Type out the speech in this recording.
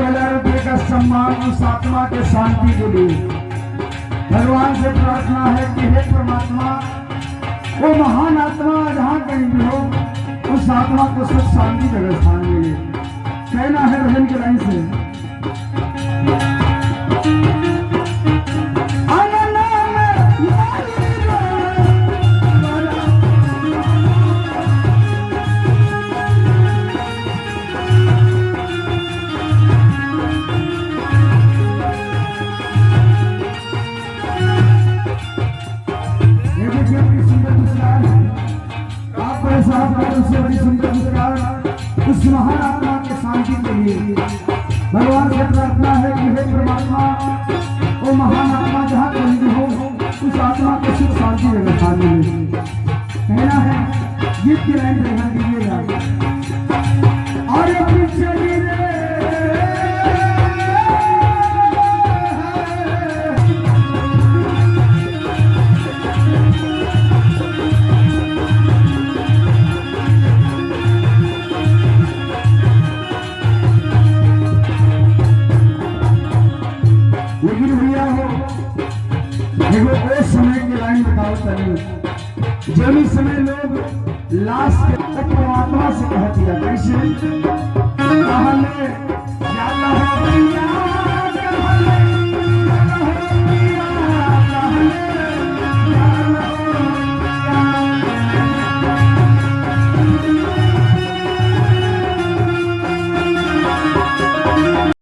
हजार रुपए का सम्मान उस आत्मा के शांति के लिए भगवान से प्रार्थना है कि हे परमात्मा, वो महान आत्मा जहाँ कहीं भी हो उस आत्मा को सुख शांति जगह स्थान मिले। कहना है भजन के लाइन से, उस महान आत्मा के शांति के लिए भगवान से प्रार्थना है कि हे परमात्मा, वो महान आत्मा जहाँ कहीं भी हो उस आत्मा को सुख शांति व्यवस्था मिले। कहना है, गीत की लाइन पर ध्यान दीजिएगा। और समय की लाइन बताओ तभी जब इस समय लोग लाश के परमात्मा से कहती है कैसे